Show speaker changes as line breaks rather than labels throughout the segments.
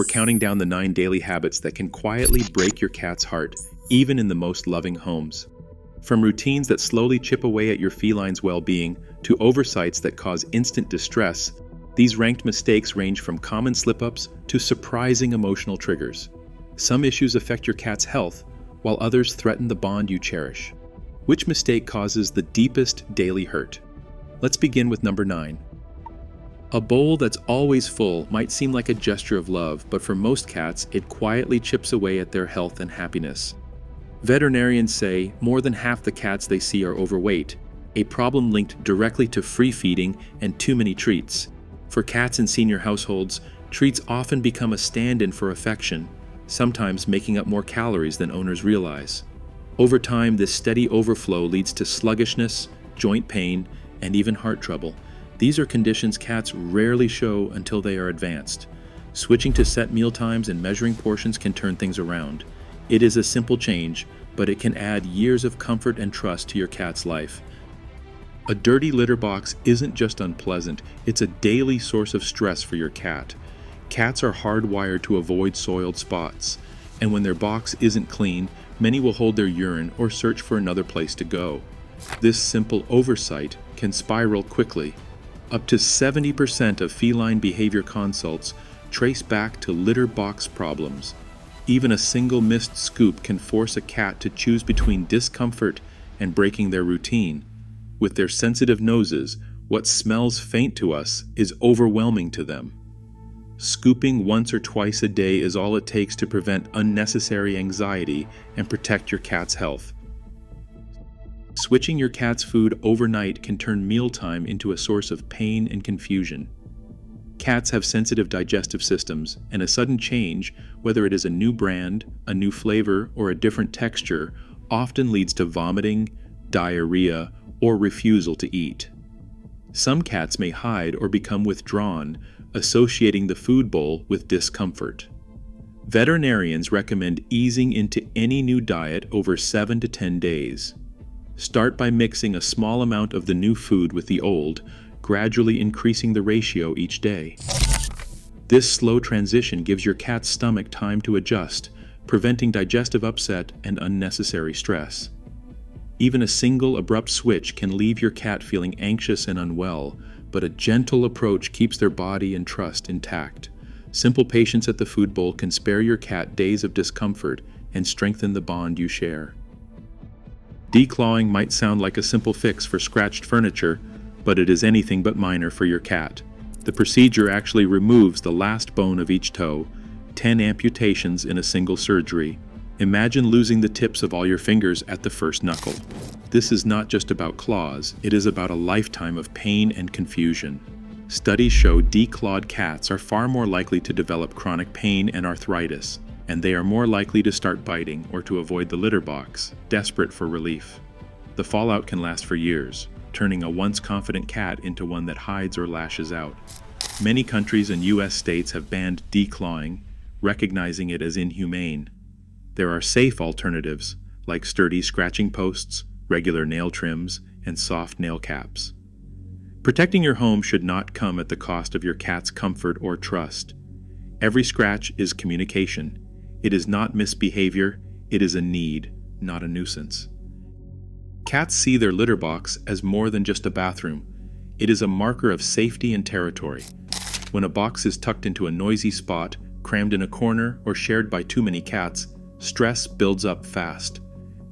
we're counting down the 9 daily habits that can quietly break your cat's heart, even in the most loving homes. From routines that slowly chip away at your feline's well-being to oversights that cause instant distress, these ranked mistakes range from common slip-ups to surprising emotional triggers. Some issues affect your cat's health, while others threaten the bond you cherish. Which mistake causes the deepest daily hurt? Let's begin with number 9. A bowl that's always full might seem like a gesture of love, but for most cats, it quietly chips away at their health and happiness. Veterinarians say more than half the cats they see are overweight, a problem linked directly to free feeding and too many treats. For cats in senior households, treats often become a stand-in for affection, sometimes making up more calories than owners realize. Over time, this steady overflow leads to sluggishness, joint pain, and even heart trouble. These are conditions cats rarely show until they are advanced. Switching to set meal times and measuring portions can turn things around. It is a simple change, but it can add years of comfort and trust to your cat's life. A dirty litter box isn't just unpleasant, it's a daily source of stress for your cat. Cats are hardwired to avoid soiled spots, and when their box isn't clean, many will hold their urine or search for another place to go. This simple oversight can spiral quickly. Up to 70% of feline behavior consults trace back to litter box problems. Even a single missed scoop can force a cat to choose between discomfort and breaking their routine. With their sensitive noses, what smells faint to us is overwhelming to them. Scooping once or twice a day is all it takes to prevent unnecessary anxiety and protect your cat's health. Switching your cat's food overnight can turn mealtime into a source of pain and confusion. Cats have sensitive digestive systems, and a sudden change, whether it is a new brand, a new flavor, or a different texture, often leads to vomiting, diarrhea, or refusal to eat. Some cats may hide or become withdrawn, associating the food bowl with discomfort. Veterinarians recommend easing into any new diet over 7 to 10 days. Start by mixing a small amount of the new food with the old, gradually increasing the ratio each day. This slow transition gives your cat's stomach time to adjust, preventing digestive upset and unnecessary stress. Even a single abrupt switch can leave your cat feeling anxious and unwell, but a gentle approach keeps their body and trust intact. Simple patience at the food bowl can spare your cat days of discomfort and strengthen the bond you share. Declawing might sound like a simple fix for scratched furniture, but it is anything but minor for your cat. The procedure actually removes the last bone of each toe, 10 amputations in a single surgery. Imagine losing the tips of all your fingers at the first knuckle. This is not just about claws, it is about a lifetime of pain and confusion. Studies show declawed cats are far more likely to develop chronic pain and arthritis, and they are more likely to start biting or to avoid the litter box, desperate for relief. The fallout can last for years, turning a once confident cat into one that hides or lashes out. Many countries and U.S. states have banned declawing, recognizing it as inhumane. There are safe alternatives, like sturdy scratching posts, regular nail trims, and soft nail caps. Protecting your home should not come at the cost of your cat's comfort or trust. Every scratch is communication. It is not misbehavior, it is a need, not a nuisance. Cats see their litter box as more than just a bathroom. It is a marker of safety and territory. When a box is tucked into a noisy spot, crammed in a corner, or shared by too many cats, stress builds up fast.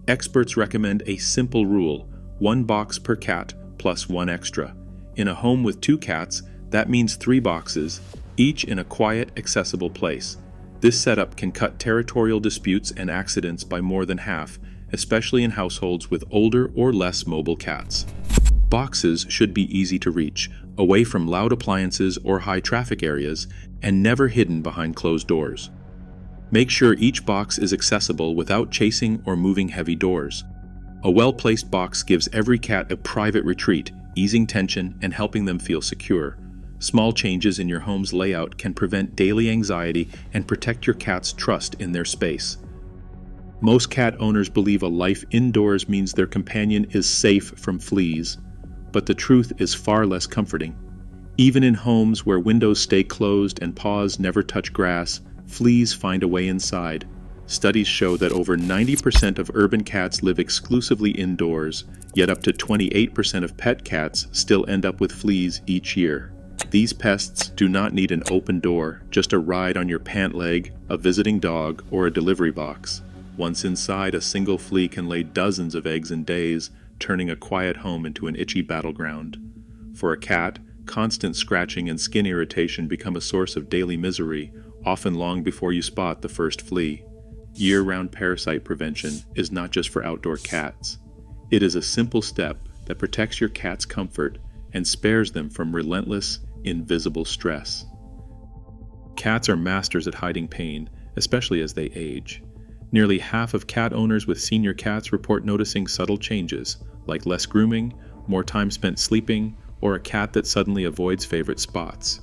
Experts recommend a simple rule: 1 box per cat plus 1 extra. In a home with 2 cats, that means 3 boxes, each in a quiet, accessible place. This setup can cut territorial disputes and accidents by more than half, especially in households with older or less mobile cats. Boxes should be easy to reach, away from loud appliances or high traffic areas, and never hidden behind closed doors. Make sure each box is accessible without chasing or moving heavy doors. A well-placed box gives every cat a private retreat, easing tension and helping them feel secure. Small changes in your home's layout can prevent daily anxiety and protect your cat's trust in their space. Most cat owners believe a life indoors means their companion is safe from fleas, but the truth is far less comforting. Even in homes where windows stay closed and paws never touch grass, Fleas find a way inside. Studies show that over 90% of urban cats live exclusively indoors, yet up to 28% of pet cats still end up with fleas each year. These pests do not need an open door, just a ride on your pant leg, a visiting dog, or a delivery box. Once inside, a single flea can lay dozens of eggs in days, turning a quiet home into an itchy battleground. For a cat, constant scratching and skin irritation become a source of daily misery, often long before you spot the first flea. Year-round parasite prevention is not just for outdoor cats. It is a simple step that protects your cat's comfort and spares them from relentless, invisible stress. Cats are masters at hiding pain, especially as they age. Nearly half of cat owners with senior cats report noticing subtle changes, like less grooming, more time spent sleeping, or a cat that suddenly avoids favorite spots.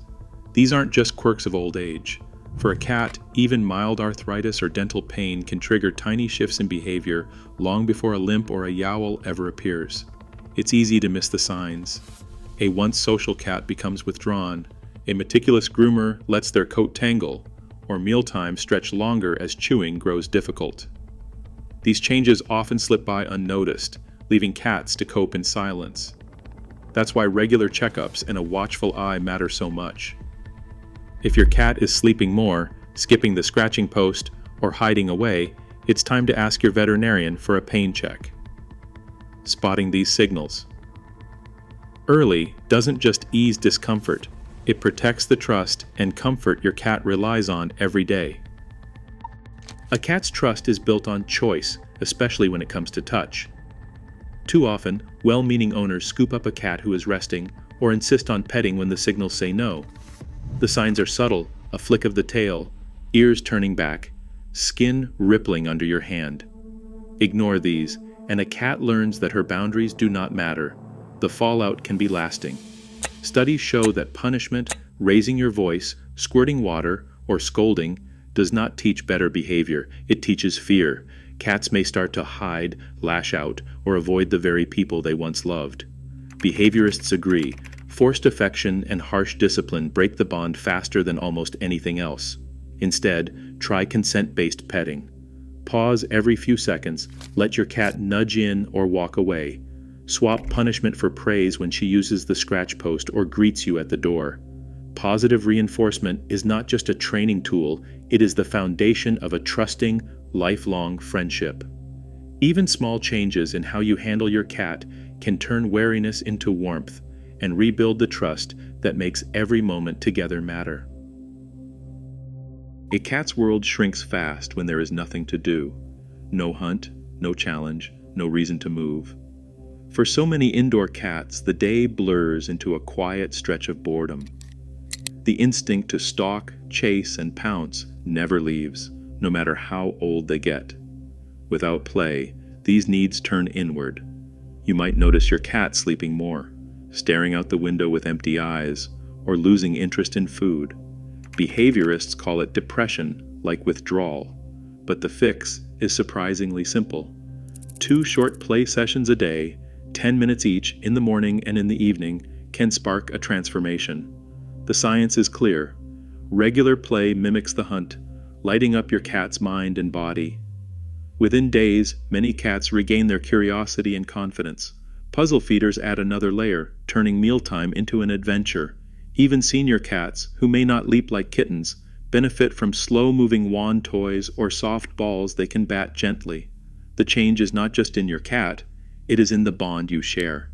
These aren't just quirks of old age. For a cat, even mild arthritis or dental pain can trigger tiny shifts in behavior long before a limp or a yowl ever appears. It's easy to miss the signs. A once social cat becomes withdrawn, a meticulous groomer lets their coat tangle, or mealtime stretch longer as chewing grows difficult. These changes often slip by unnoticed, leaving cats to cope in silence. That's why regular checkups and a watchful eye matter so much. If your cat is sleeping more, skipping the scratching post, or hiding away, it's time to ask your veterinarian for a pain check. Spotting these signals early doesn't just ease discomfort, it protects the trust and comfort your cat relies on every day. A cat's trust is built on choice, especially when it comes to touch. Too often, well-meaning owners scoop up a cat who is resting or insist on petting when the signals say no. The signs are subtle, a flick of the tail, ears turning back, skin rippling under your hand. Ignore these, and a cat learns that her boundaries do not matter. The fallout can be lasting. Studies show that punishment, raising your voice, squirting water, or scolding does not teach better behavior. It teaches fear. Cats may start to hide, lash out, or avoid the very people they once loved. Behaviorists agree. Forced affection and harsh discipline break the bond faster than almost anything else. Instead, try consent-based petting. Pause every few seconds, let your cat nudge in or walk away. Swap punishment for praise when she uses the scratch post or greets you at the door. Positive reinforcement is not just a training tool, it is the foundation of a trusting, lifelong friendship. Even small changes in how you handle your cat can turn wariness into warmth and rebuild the trust that makes every moment together matter. A cat's world shrinks fast when there is nothing to do. No hunt, no challenge, no reason to move. For so many indoor cats, the day blurs into a quiet stretch of boredom. The instinct to stalk, chase, and pounce never leaves, no matter how old they get. Without play, these needs turn inward. You might notice your cat sleeping more, staring out the window with empty eyes, or losing interest in food. Behaviorists call it depression, like withdrawal, but the fix is surprisingly simple. 2 short play sessions a day, 10 minutes each in the morning and in the evening, can spark a transformation. The science is clear. Regular play mimics the hunt, lighting up your cat's mind and body. Within days, many cats regain their curiosity and confidence. Puzzle feeders add another layer, turning mealtime into an adventure. Even senior cats, who may not leap like kittens, benefit from slow-moving wand toys or soft balls they can bat gently. The change is not just in your cat, it is in the bond you share.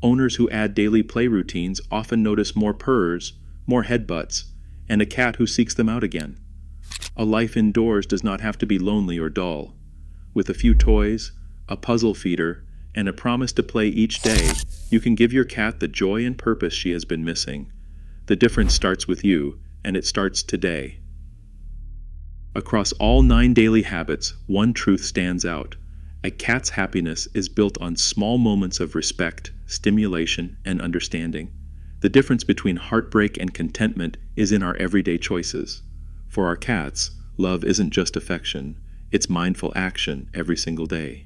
Owners who add daily play routines often notice more purrs, more headbutts, and a cat who seeks them out again. A life indoors does not have to be lonely or dull. With a few toys, a puzzle feeder, and a promise to play each day, you can give your cat the joy and purpose she has been missing. The difference starts with you, and it starts today. Across all 9 daily habits, one truth stands out. A cat's happiness is built on small moments of respect, stimulation, and understanding. The difference between heartbreak and contentment is in our everyday choices. For our cats, love isn't just affection, it's mindful action every single day.